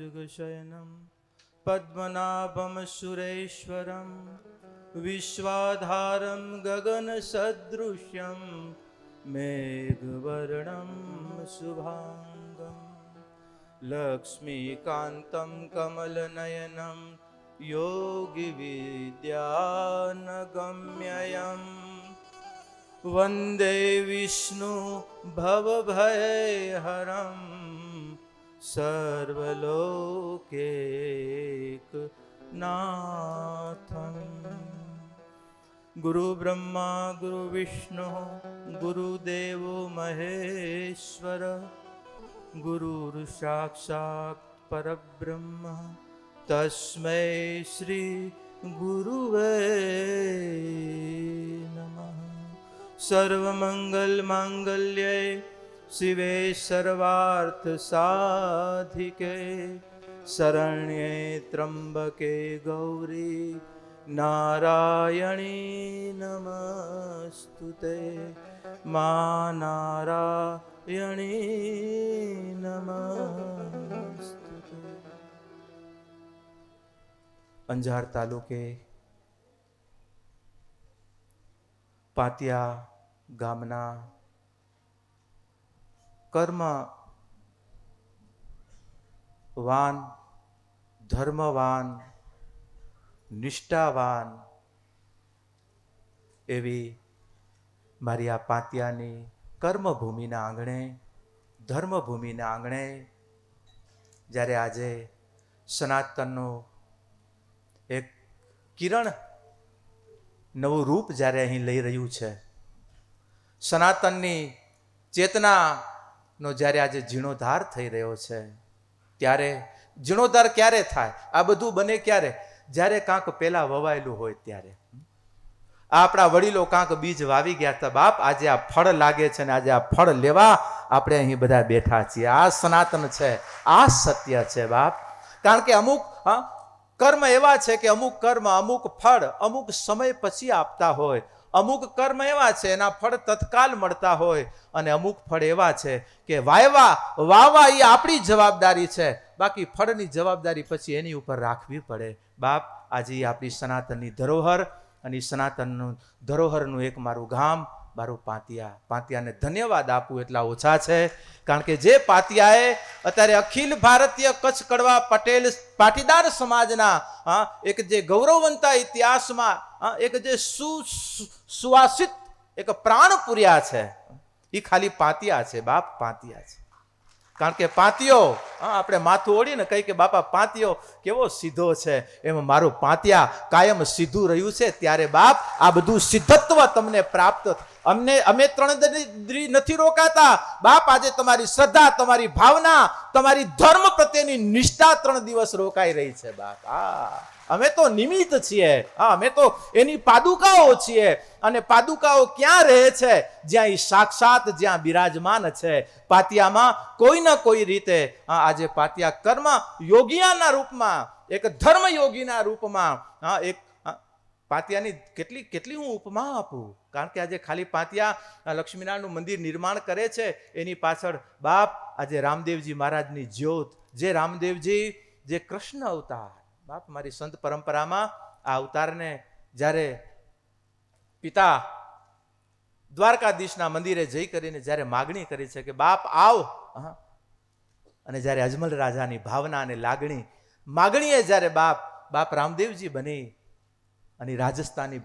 भुजगशयनं पद्मनाभं सुरेश्वरं विश्वाधारं गगनसदृशं मेघवर्णं शुभांगं लक्ष्मीकान्तं कमलनयनं योगिविद्यानगम्ययम् वन्दे विष्णु भवभयहरं सर्वलोकैकनाथं गुरु ब्रह्मा गुरु विष्णु गुरुदेवो महेश्वर गुरुर् साक्षात् परब्रह्म तस्मै श्री गुरुवे नमः। सर्वमंगल मांगल्ये शिवे सर्वार्थ साधिके शरण्ये त्र्यंबके गौरी नारायणी नमस्तुते मां नारायणी नमस्तुते। अंजार तालुके પાતિયા ગામના કર્મવાન ધર્મવાન નિષ્ઠાવાન એવી મારી આ પાતિયાની કર્મભૂમિના આંગણે ધર્મભૂમિના આંગણે જ્યારે આજે સનાતનનું એક કિરણ નવું રૂપ જ્યારે અહીં લઈ રહ્યું છે, સનાતનની ચેતનાનો જ્યારે આજે જીર્ણોદ્ધાર થઈ રહ્યો છે, ત્યારે જીર્ણોદ્ધાર ક્યારે થાય? આ બધું બને ક્યારે? જ્યારે કાંક પહેલા વવાયેલું હોય ત્યારે. આપણા વડીલો કાંક બીજ વાવી ગયા હતા બાપ, આજે આ ફળ લાગે છે ને આજે આ ફળ લેવા આપણે અહીં બધા બેઠા છીએ. આ સનાતન છે, આ સત્ય છે બાપ. કારણ કે અમુક કર્મ એવા છે કે અમુક કર્મ અમુક ફળ અમુક સમય પછી આપતા હોય, અમુક કર્મ એવા છે એના ફળ તત્કાલ મળતા હોય, અને અમુક ફળ એવા છે કે વાવા એ આપણી જવાબદારી છે, બાકી ફળની જવાબદારી પછી એની ઉપર રાખવી પડે બાપ. આજે આપણી સનાતનની ધરોહર અને સનાતનનું ધરોહરનું એક મારું ગામ, મારું પાતિયા. પાતિયાને ધન્યવાદ આપું એટલા ઓછા છે, કારણ કે જે પાતિયાએ અત્યારે અખિલ ભારતીય કચ્છ કડવા પટેલ પાટીદાર સમાજના એક જે ગૌરવવંતા ઇતિહાસમાં એક જે સુવાસિત એક પ્રાણ પૂર્યા છે, એ ખાલી પાતિયા છે બાપ, પાતિયા છે. કારણ કે પાતિયો આપણે માથું ઓળીને કહી કે બાપા પાતિયો કેવો સીધો છે, એમ મારું પાતિયા કાયમ સીધું રહ્યું છે. ત્યારે બાપ આ બધું સિદ્ધત્વ તમને પ્રાપ્ત. અમે 3 દી નથી રોકાતા બાપ. આજે તમારી શ્રદ્ધા, તમારી ભાવના, તમારી ધર્મ પ્રત્યેની નિષ્ઠા 3 દિવસ રોકાઈ રહી છે બાપ. અમે તો નિમિત્ત છીએ, અમે તો એની પાદુકાઓ છીએ. અને પાદુકાઓ ક્યાં રહે છે? જ્યાં એ સાક્ષાત જ્યાં બિરાજમાન છે પાતિયામાં. કોઈ ના કોઈ રીતે આજે પાતિયા કર્મ યોગિયાના રૂપમાં, એક ધર્મ યોગીના રૂપમાં, એક પાતિયાની કેટલી હું ઉપમા આપું. કારણ કે આજે ખાલી પાતિયા લક્ષ્મીનારાયણનું મંદિર નિર્માણ કરે છે, એની પાછળ બાપ આજે રામદેવજી મહારાજની જ્યોત, જે રામદેવજી જે કૃષ્ણ અવતાર બાપ. મારી સંત પરંપરામાં આ અવતારને જ્યારે પિતા દ્વારકાધીશના મંદિરે જઈ કરીને જ્યારે માગણી કરી છે કે બાપ આવ, અને જ્યારે અજમલ રાજાની ભાવના અને માગણીએ જ્યારે બાપ રામદેવજી બની અને રાજસ્થાની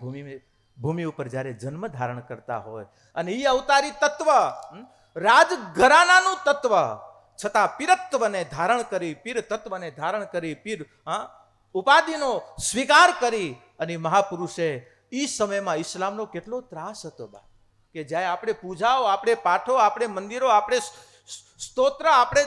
ભૂમિ ઉપર જ્યારે જન્મ ધારણ કરતા હોય, અને એ અવતારી તત્વ રાજઘરાનાનું તત્વ છતાં પીરત્વને ધારણ કરી, પીર તત્વને ધારણ કરી, પીર ઉપાધિનો સ્વીકાર કરી, અને મહાપુરુષે એ સમયમાં ઇસ્લામનો કેટલો ત્રાસ હતો બા, કે જ્યારે આપણે પૂજાઓ, આપણે પાઠો, આપણે મંદિરો, આપણે સ્તોત્ર, આપણે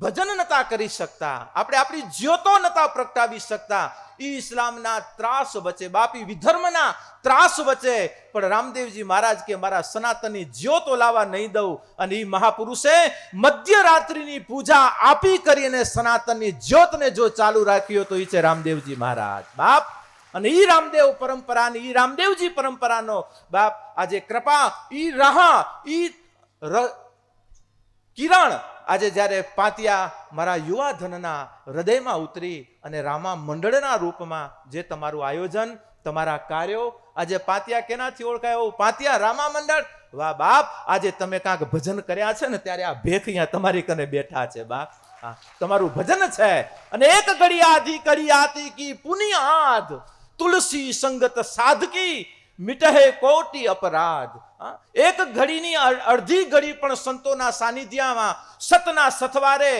ભજન નતા કરી શકતા, આપણે આપણી જ્યોતો નતા પ્રગટાવી શકતા. ઇસ્લામના ત્રાસ વચ્ચે બાપી વિધર્મના ત્રાસ વચ્ચે પણ રામદેવજી મહારાજ કે મારા સનાતનની જ્યોતો લાવવા નહીં દઉં. અને એ મહાપુરુષે મધ્યરાત્રિની પૂજા આપી કરીને સનાતનની જ્યોતને જો ચાલુ રાખ્યો તો એ છે રામદેવજી મહારાજ બાપ. અને ઈ રામદેવ પરંપરાની, ઈ રામદેવજી પરંપરાનો બાપ આજે કૃપા, ઈ રાહ, ઈ કિરણ આજે જ્યારે પાતિયા મારા યુવા ધનના હૃદયમાં ઉતરી અને રામા મંડળના રૂપમાં જે તમારું આયોજન, તમારા કાર્યો, આજે પાતિયા કેનાથી ઓળખાય? પાતિયા રામા મંડળ. વાહ બાપ, આજે તમે કાંક ભજન કર્યા છે ને ત્યારે આ ભેખ અહીંયા તમારી કને બેઠા છે બાપ. હા, તમારું ભજન છે. અને એક ઘડી આધી કડી આતી કી પુનિયાદ, તુલસી સંગત સાધકી મિટહે કોટી અપરાધ. એક ઘડીની અડધી ઘડી પણ સંતોના સાનિધ્યમાં સતના સથવારે,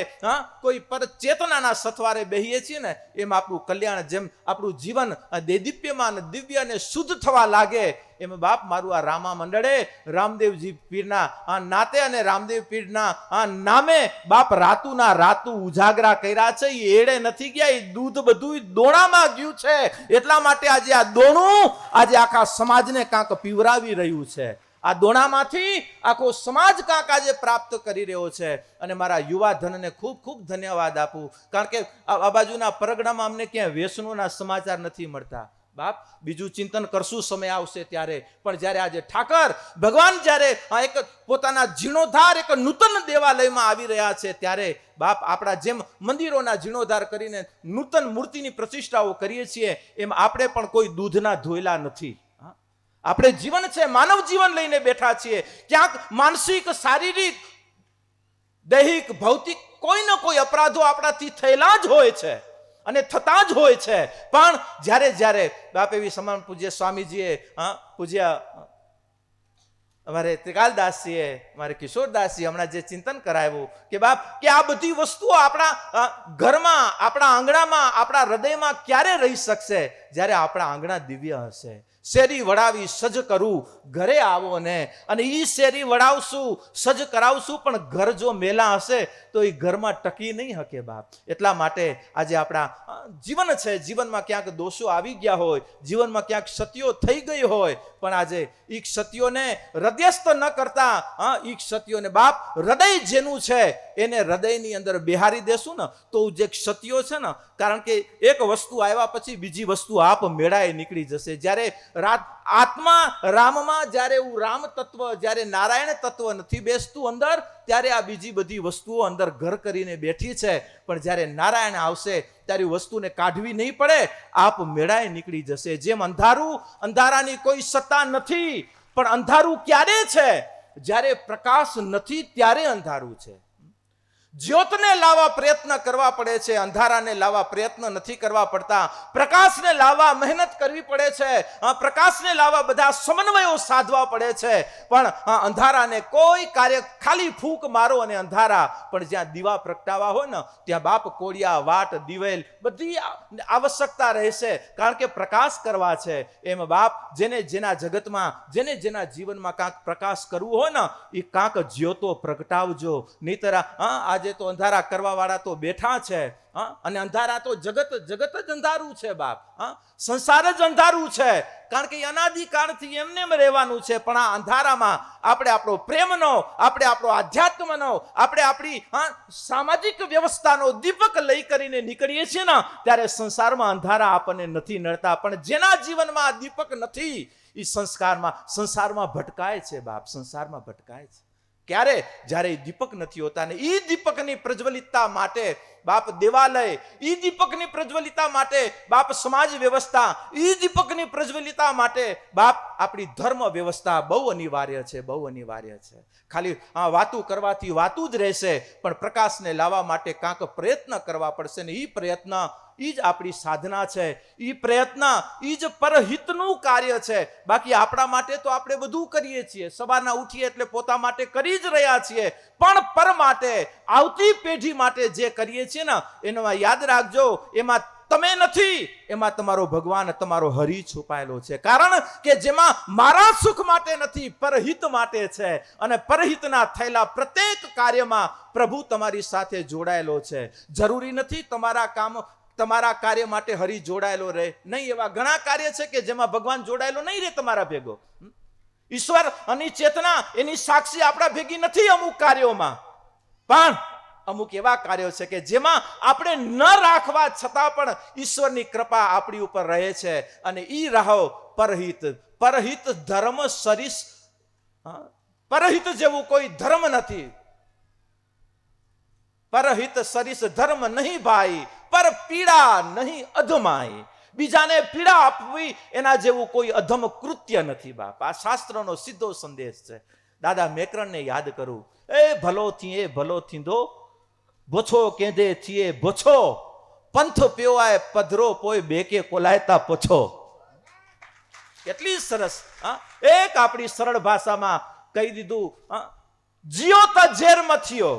કોઈ પર ચેતનાના સથવારે બેહીએ છીએ ને, એમ આપણું કલ્યાણ, જેમ આપણું જીવન દેદીપ્યમાન દિવ્ય અને શુદ્ધ થવા લાગે, એમ બાપ મારું આ રામા મંડળે રામદેવજી પીરના નાતે અને રામદેવ પીરના નામે બાપ રાતુના રાતુ ઉજાગરા કર્યા છે. એ એડે નથી ગયા, એ દૂધ બધું દોણામાં ગયું છે. એટલા માટે આજે આ દોણું આજે આખા સમાજને કાંક પીવરાવી રહ્યું છે. આ દોણામાંથી આખો સમાજ કાંક આજે પ્રાપ્ત કરી રહ્યો છે. અને મારા યુવા ધનને ખૂબ ખૂબ ધન્યવાદ આપું, કારણ કે આ બાજુના પરગણામાં અમને ક્યાંય વ્યસનોના સમાચાર નથી મળતા બાપ. બીજું ચિંતન કરશું સમય આવશે ત્યારે. પણ જ્યારે આજે ઠાકર ભગવાન જ્યારે એક પોતાના જીર્ણોદ્ધાર, એક નૂતન દેવાલયમાં આવી રહ્યા છે, ત્યારે બાપ આપણા જેમ મંદિરોના જીર્ણોદ્ધાર કરીને નૂતન મૂર્તિની પ્રતિષ્ઠાઓ કરીએ છીએ, એમ આપણે પણ કોઈ દૂધના ધોયેલા નથી. આપણે જીવન છે, માનવ જીવન લઈને બેઠા છીએ. ક્યાંક માનસિક, શારીરિક, દૈહિક, ભૌતિક કોઈ ને કોઈ અપરાધો આપણાથી થયેલા જ હોય છે અને થતા જ હોય છે. પણ જ્યારે જ્યારે બાપ એવી સમાન પૂજ્ય સ્વામીજીએ, પૂજ્ય અમારે ત્રિકાલદાસજીએ, અમારે કિશોરદાસજી હમણાં જે ચિંતન કરાવ્યું કે બાપ કે આ બધી વસ્તુઓ આપણા ઘરમાં, આપણા આંગણામાં, આપણા હૃદયમાં ક્યારે રહી શકશે? જ્યારે આપણા આંગણા દિવ્ય હશે. શેરી વડાવી સજ કરું, ઘરે આવો ને. અને ઈ શેરી વડાવશું, સજ કરાવશું, પણ ઘર જો મેલા હશે તો એ ઘરમાં ટકી નહીં શકે બાપ. એટલા માટે આજે આપણા જીવન છે, જીવનમાં ક્યાંક દોષો આવી ગયા હોય, જીવનમાં ક્યાંક ક્ષતિઓ થઈ ગઈ હોય, પણ આજે ઈ ક્ષતિઓને હૃદયસ્થ ન કરતા, ઈ ક્ષતિઓને બાપ હૃદય જેનું છે એને હૃદયની અંદર બેહારી દેશું ને તો જે ક્ષતિઓ છે ને, કારણ કે એક વસ્તુ આવ્યા પછી બીજી વસ્તુ આપ મેળાએ નીકળી જશે. જ્યારે આત્મા રામમાં, જ્યારે એવું રામ તત્વ, જ્યારે નારાયણ તત્વ નથી બેસતું અંદર, ત્યારે આ બીજી બધી વસ્તુઓ અંદર ઘર કરીને બેઠી છે. પણ જ્યારે નારાયણ આવશે ત્યારે વસ્તુને કાઢવી નહીં પડે, આપ મેળાએ નીકળી જશે. જેમ અંધારું, અંધારાની કોઈ સત્તા નથી, પણ અંધારું ક્યારે છે? જ્યારે પ્રકાશ નથી ત્યારે અંધારું છે. જ્યોતને લાવવા પ્રયત્ન કરવા પડે છે, અંધારાને લાવવા પ્રયત્ન નથી કરવા પડતા. પ્રકાશને લાવવા મહેનત કરવી પડે છે, પ્રકાશને લાવવા બધા સમન્વયો સાધવા પડે છે. પણ અંધારાને કોઈ કાર્ય, ખાલી ફૂંક મારો અને અંધારા. પણ જ્યાં દીવા પ્રગટાવા હોય ને ત્યાં બાપ કોળિયા, વાટ, દિવેલ બધી આવશ્યકતા રહેશે, કારણ કે પ્રકાશ કરવા છે. એમ બાપ જેને જેના જગતમાં, જેને જેના જીવનમાં કાંક પ્રકાશ કરવું હોય ને, એ કાંક જ્યોતો પ્રગટાવજો. નહીતર આજે તો અંધારા કરવા વાળા તો બેઠા છે, અને અંધારા તો જગત જ અંધારું છે બાપ. સંસાર જ અંધારું છે, કારણ કે અનાદિકાળથી એમને એમ રહેવાનું છે. પણ આ અંધારામાં આપણે આપણો પ્રેમનો, આપણે આપણો આધ્યાત્મનો, આપણે આપણી સામાજિક વ્યવસ્થાનો દીપક લઈ કરીને નીકળીએ છીએ ને, ત્યારે સંસારમાં અંધારા આપણને નથી નડતા. પણ જેના જીવનમાં આ દીપક નથી, એ સંસારમાં ભટકાય છે બાપ, સંસારમાં ભટકાય છે. ક્યારે? જ્યારે દીપક નથી હોતા. ને ઈ દીપકની પ્રજ્વલિતતા માટે બાપ દેવાલય, ઈ દીપકની પ્રજ્વલિતતા માટે બાપ સમાજ વ્યવસ્થા, ઈ દીપકની પ્રજ્વલિતતા માટે બાપ આપણી ધર્મ વ્યવસ્થા બહુ અનિવાર્ય છે, બહુ અનિવાર્ય છે. ખાલી વાતું કરવાથી વાતું જ રહેશે, પણ પ્રકાશને લાવવા માટે કાંક પ્રયત્ન કરવા પડશે. ને ઈ પ્રયત્ન, ઈ જ આપણી સાધના છે. ઈ પ્રયત્ન, ઈ જ પરહિતનું કાર્ય છે. બાકી આપણા માટે તો આપણે બધું કરીએ છીએ, સવારના ઉઠીએ એટલે પોતા માટે કરી જ રહ્યા છીએ, પણ પર માટે, આવતી પેઢી માટે જે કરીએ છીએ ને, એમાં યાદ રાખજો, એમાં તમે નથી, એમાં તમારો ભગવાન, તમારો હરિ છુપાયેલો છે. કારણ કે જેમાં મારા સુખ માટે નથી, પરહિત માટે છે. અને પરહિતના થયેલા પ્રત્યેક કાર્યમાં પ્રભુ તમારી સાથે જોડાયેલો છે. જરૂરી નથી તમારા કાર્ય માટે હરિ જોડાયેલો રહે નહીં. એવા ઘણા કાર્ય છે કે જેમાં ભગવાન જોડાયેલો નહીં રહે તમારા ભેગો. ઈશ્વર અને ચેતના એની સાક્ષી આપણા ભેગી નથી અમુક કાર્યોમાં, પણ અમુક એવા કાર્યો છે કે જેમાં આપણે ન રાખવા છતાં પણ ઈશ્વરની કૃપા આપણી ઉપર રહે છે. અને ઈ રહો પરહિત. પરહિત ધર્મ સરીસ, પરહિત જેવું કોઈ ધર્મ નથી. પરહિત સરિસ ધર્મ નહીં ભાઈ, પર પીડા નહીં અધમાઈ. બીજાને પીડા આપવી એના જેવું કોઈ અધમ કૃત્ય નથી બાપ. આ શાસ્ત્રનો સીધો સંદેશ છે. દાદા મેકરણને યાદ કરું, એ ભલો થી એ ભલો થીંદો, બોછો કેદે થીએ બોછો, પંથ પીવાય પધરો પોય બેકે કોલાયતા પોછો. કેટલી સરસ એક આપણી સરળ ભાષામાં કહી દીધું. જીઓ ત ઝેર મથિયો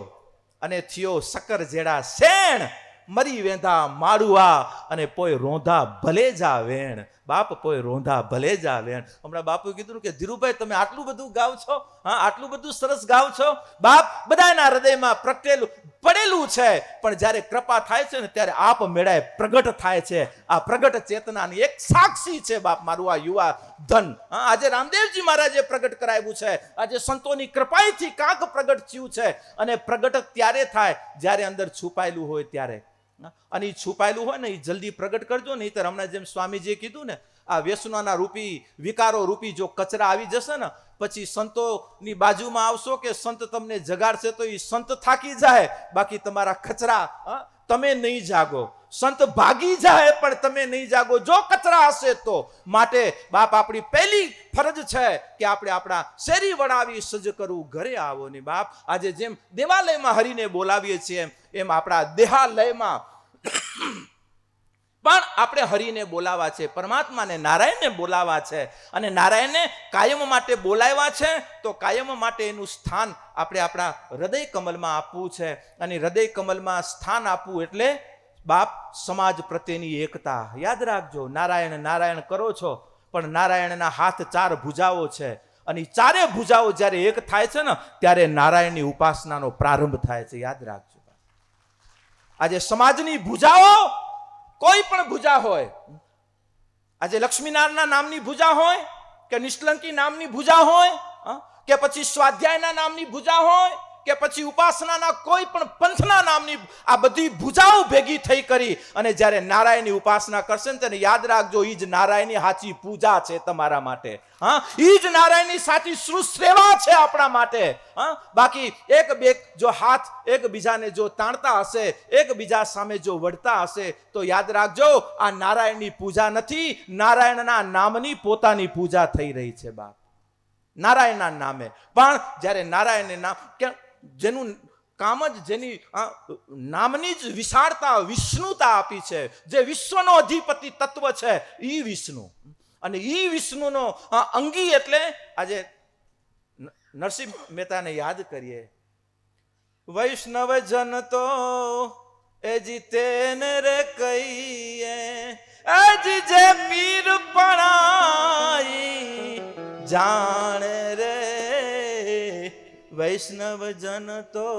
અને થયો સકર જેડા શેણ, મરી વેંધા માડુઆ અને પોય રોંધા ભલે જા વેણ. બાપ પોય રોંધા ભલે જા વેણ. હમણાં બાપુએ કીધું કે ધીરુભાઈ તમે આટલું બધું ગાવ છો, આટલું બધું સરસ ગાવ છો. બાપ બધાના હૃદયમાં પ્રગટેલું પડેલું છે, પણ જ્યારે કૃપા થાય છે ને ત્યારે આપ મેળાએ પ્રગટ થાય છે. આ પ્રગટ ચેતનાની એક સાક્ષી છે બાપ મારું આ યુવા ધન. આજે રામદેવજી મહારાજે પ્રગટ કરાવ્યું છે. આજે સંતોની કૃપાથી કાંક પ્રગટ થયું છે. અને પ્રગટ ત્યારે થાય જ્યારે અંદર છુપાયેલું હોય ત્યારે. અને એ છુપાયેલું હોય ને એ જલ્દી પ્રગટ કરજો, નહીં તો હમણાં જેમ સ્વામીજીએ કીધું ને, આ વ્યસનોના રૂપી વિકારો રૂપી જો કચરા આવી જશે ને, પછી સંતોની બાજુમાં આવશો કે સંત તમને જગાડશે તો એ સંત થાકી જાય, બાકી તમારા કચરા તમે નહીં જાગો. સંત ભાગી જાય પણ તમે નહીં જાગો જો કચરા હશે તો. માટે બાપ આપણી પહેલી ફરજ છે કે આપણે આપણા શેરી વડાવી સજ કરવું ઘરે આવો ને બાપ. આજે જેમ દેવાલયમાં હરિને બોલાવીએ છીએ એમ આપણા દેહાલયમાં પણ આપણે હરિને બોલાવા છે, પરમાત્માને નારાયણને બોલાવા છે. અને નારાયણને કાયમ માટે બોલાવ્યા છે તો કાયમ માટે એનું સ્થાન આપણે આપણા હૃદય કમલમાં આપવું છે. અને હૃદય કમલમાં સ્થાન આપવું એટલે બાપ સમાજ પ્રત્યેની એકતા. યાદ રાખજો, નારાયણ નારાયણ કરો છો પણ નારાયણના હાથ 4 ભુજાઓ છે. અને 4 ભુજાઓ જ્યારે એક થાય છે ને ત્યારે નારાયણની ઉપાસનાનો પ્રારંભ થાય છે. યાદ રાખજો. આજે સમાજની ભુજાઓ કોઈ પણ ભુજા હોય, આજે લક્ષ્મીનારાયણના નામની ભુજા હોય કે નિષ્કલંકી નામની ભુજા હોય કે પછી સ્વાધ્યાયના નામની ભુજા હોય કે પછી ઉપાસનાના કોઈ પણ પંથના નામની, આ બધી ભુજાઓ ભેગી થઈ કરી અને જ્યારે નારાયણની ઉપાસના કરશે ને તેને યાદ રાખજો, ઈ જ નારાયણની સાચી પૂજા છે તમારા માટે. ઈ જ નારાયણની સાચી સેવા છે આપણા માટે. બાકી એક બે જો હાથ એકબીજાને જો તાણતા હશે, એકબીજા સામે જો વળતા હશે તો યાદ રાખજો આ નારાયણની પૂજા નથી, નારાયણના નામની પોતાની પૂજા થઈ રહી છે બાપ. નારાયણના નામે પણ જ્યારે નારાયણને નામ જેનું કામ જ જેની નામની જ વિશાળતા વિષ્ણુતા આપી છે, જે વિશ્વનો અધિપતિ તત્વ છે ઈ વિષ્ણુ. અને ઈ વિષ્ણુનો અંગી એટલે આજે નરસિંહ મહેતાને યાદ કરીએ, વૈષ્ણવ જન તો એ જીતેન રે કહીએ, અજી જે પીર પણાઈ જાણે રે, વૈષ્ણવ જન તો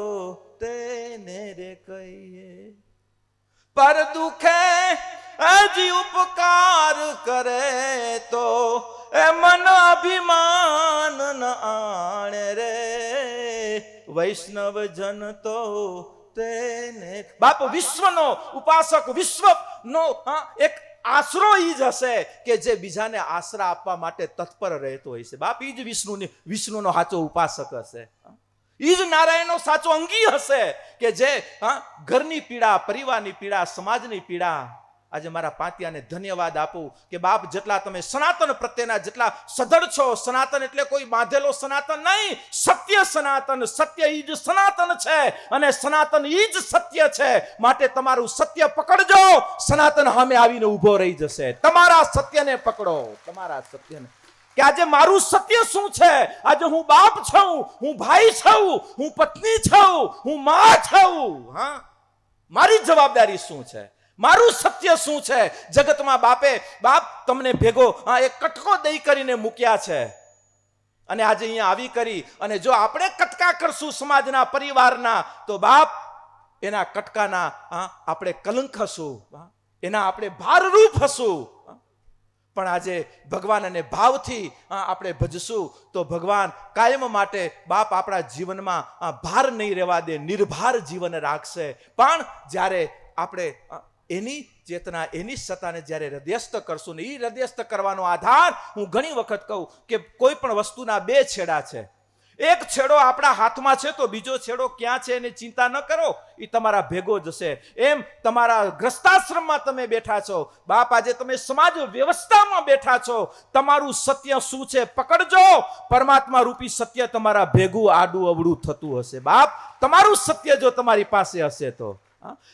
તેને રે કહીએ. પર દુખે હજી ઉપકાર કરે તો એ મન અભિમાન ન આણે રે, વૈષ્ણવ જન તો તેને. બાપ વિશ્વનો ઉપાસક, વિશ્વનો એક આશરો ઈ જ હશે કે જે બીજાને આશરા આપવા માટે તત્પર રહેતો હોય છે બાપ. ઈ જ વિષ્ણુનો સાચો ઉપાસક હશે. ઈ જ નારાયણનો સાચો અંગી હશે કે જે ઘરની પીડા, પરિવારની પીડા, સમાજની પીડા. આજે મારા પાંતિયાને ધન્યવાદ આપું કે બાપ જેટલા તમે સનાતન પ્રત્યેના જેટલા સધડ છો. સનાતન એટલે કોઈ બાંધેલો સનાતન નહીં, સત્ય સનાતન. સત્ય ઈ જ સનાતન છે અને સનાતન ઈ જ સત્ય છે. માટે તમારું સત્ય પકડજો, સનાતન સામે આવીને ઊભો રહી જશે. તમારા સત્યને પકડો, તમારા સત્યને. કે આજે મારું સત્ય શું છે? આજે હું બાપ છું, હું ભાઈ છું, હું પત્ની છું, હું માં છું. મારી જવાબદારી શું છે? મારું સત્ય શું છે જગતમાં? બાપ તમને ભેગો એક કટકો દઈ કરીને મૂક્યા છે અને આજે અહીંયા આવી કરી અને જો આપણે કટકા કરશું સમાજના, પરિવારના, તો બાપ એના કટકાના આપણે કલંક હશું, એના આપણે ભારરૂપ હશું. પણ આજે ભગવાન અને ભાવથી આપણે ભજશું તો ભગવાન કાયમ માટે બાપ આપણા જીવનમાં ભાર નહીં રહેવા દે, નિર્ભાર જીવન રાખશે. પણ જ્યારે આપણે એની ચેતના, એની સત્તાને જ્યારે હૃદયસ્થ કરશું ને, એ હૃદયસ્થ કરવાનો આધાર હું ઘણી વખત કહું કે કોઈ પણ વસ્તુના 2 છેડા છે. એક છેડો આપણા હાથમાં છે તો બીજો છેડો ક્યાં છે એની ચિંતા ન કરો, એ તમારા ભેગો જશે. એમ તમારા ગ્રસ્તાશ્રમમાં તમે બેઠા છો બાપ, આજે તમે સમાજ વ્યવસ્થામાં બેઠા છો, તમારું સત્ય શું છે પકડજો. પરમાત્મા રૂપી સત્ય તમારા ભેગું આડું અવળું થતું હશે બાપ, તમારું સત્ય જો તમારી પાસે હશે તો.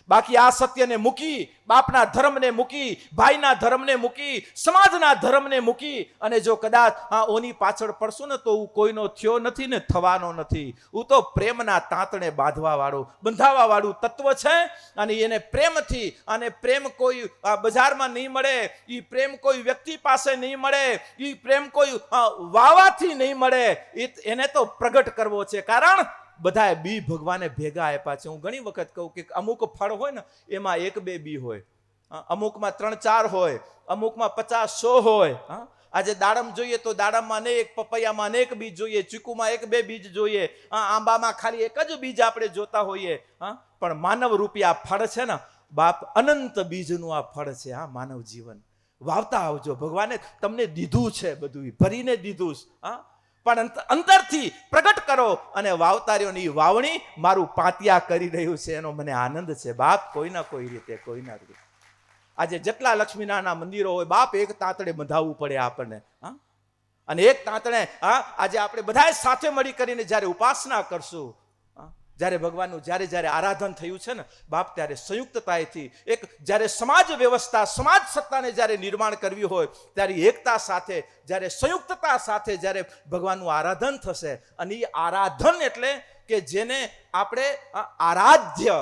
બાકી આ સત્યને મૂકી, બાપના ધર્મને મૂકી, ભાઈના ધર્મને મૂકી, સમાજના ધર્મને મૂકી અને જો કદાચ ઓની પાછળ પડશો ને તો હું કોઈનો થયો નથી ને થવાનો નથી. હું તો પ્રેમના તાંતણે બાંધવા વાળું, બંધાવા વાળું તત્વ છે. અને એને પ્રેમથી, અને પ્રેમ કોઈ બજારમાં નહીં મળે, એ પ્રેમ કોઈ વ્યક્તિ પાસે નહીં મળે, એ પ્રેમ કોઈ વાવાથી નહીં મળે, એને તો પ્રગટ કરવો છે. કારણ બધાએ બી ભગવાને ભેગા આપ્યા છે. હું ઘણી વખત કહું કે અમુક ફળ હોય ને એમાં 1-2 બી હોય, અમુકમાં 3-4 હોય, અમુકમાં 50-100 હોય. આજે દાડમ જોઈએ તો દાડમમાં અનેક, પપૈયામાં અનેક બીજ જોઈએ, ચીકુમાં 1-2 બીજ જોઈએ, આંબામાં ખાલી એક જ બીજ આપણે જોતા હોઈએ. પણ માનવ રૂપી આ ફળ છે ને બાપ, અનંત બીજનું આ ફળ છે. માનવ જીવન વાવતા આવજો. ભગવાને તમને દીધું છે, બધું ભરીને દીધું છે, પણ અંતરથી પ્રગટ કરો અને વાવતારીઓની વાવણી મારું પાતિયા કરી રહ્યું છે, એનો મને આનંદ છે બાપ. કોઈના કોઈ રીતે, કોઈના રીતે આજે જેટલા લક્ષ્મીનારાયણના મંદિરો હોય બાપ, એક તાંતડે બંધાવવું પડે આપણને. અને એક તાંતડે આજે આપણે બધા સાથે મળી કરીને જ્યારે ઉપાસના કરશું, જ્યારે ભગવાનનું જ્યારે આરાધન થયું છે ને બાપ, ત્યારે સંયુક્તતાથી એક, જ્યારે સમાજ વ્યવસ્થા, સમાજ સત્તાને જ્યારે નિર્માણ કરવી હોય ત્યારે એકતા સાથે, જ્યારે સંયુક્તતા સાથે જ્યારે ભગવાનનું આરાધન થશે. અને એ આરાધન એટલે કે જેને આપણે આરાધ્ય,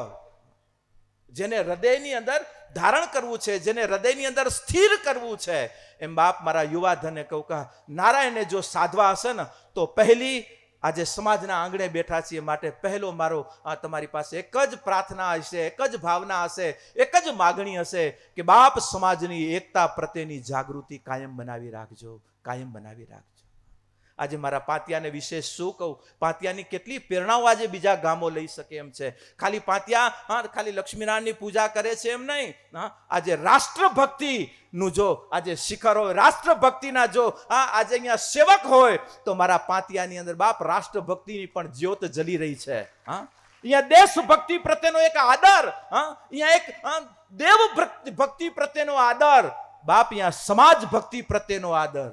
જેને હૃદયની અંદર ધારણ કરવું છે, જેને હૃદયની અંદર સ્થિર કરવું છે. એમ બાપ મારા યુવાધને કહું કે નારાયણને જો સાધવા હશે ને તો પહેલી, આજે સમાજના આંગણે બેઠા છીએ માટે પહેલો મારો તમારી પાસે એક જ પ્રાર્થના હશે, એક જ ભાવના હશે, એક જ માગણી હશે કે બાપ સમાજની એકતા પ્રત્યેની જાગૃતિ કાયમ બનાવી રાખજો, કાયમ બનાવી રાખજો. આજે મારા પાતિયાને વિશેષ શું કહું, પાતિયાની કેટલી પ્રેરણાઓ આજે બીજા ગામો લઈ શકે એમ છે. ખાલી પાતિયા ખાલી લક્ષ્મીનારાયણની પૂજા કરે છે એમ નહીં, આજે રાષ્ટ્રભક્તિનું જો આજે શિખર હોય, રાષ્ટ્રભક્તિના જો આજે અહીંયા સેવક હોય તો મારા પાતિયાની અંદર બાપ રાષ્ટ્રભક્તિની પણ જ્યોત જલી રહી છે. અહીંયા દેશભક્તિ પ્રત્યેનો એક આદર, અહીંયા એક દેવ ભક્તિ પ્રત્યેનો આદર બાપ, અહીંયા સમાજ ભક્તિ પ્રત્યેનો આદર.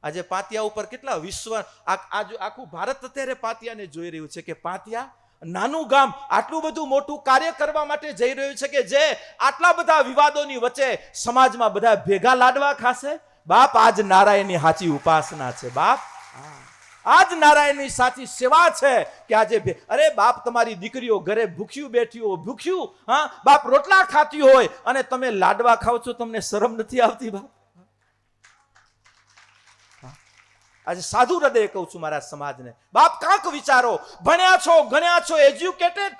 આજે પાતિયા ઉપર કેટલા વિશ્વ, આખું ભારત અત્યારે પાતિયાને જોઈ રહ્યું છે કે પાતિયા નાનું ગામ આટલું બધું મોટું કાર્ય કરવા માટે જઈ રહ્યું છે કે જે આટલા બધા વિવાદોની વચ્ચે સમાજમાં બધા ભેગા લાડવા ખાશે બાપ. આજ નારાયણની સાચી ઉપાસના છે બાપ, આજ નારાયણની સાચી સેવા છે કે આજે અરે બાપ તમારી દીકરીઓ ઘરે ભૂખ્યું બેઠી હોય, ભૂખ્યું બાપ રોટલા ખાતી હોય અને તમે લાડવા ખાવ છો, તમને શરમ નથી આવતી બાપ? આજે સાધુ હૃદય કહું છું મારા સમાજને બાપ, કાંક વિચારો. ભણ્યા છો, ગણ્યા છો, એજ્યુકેટેડ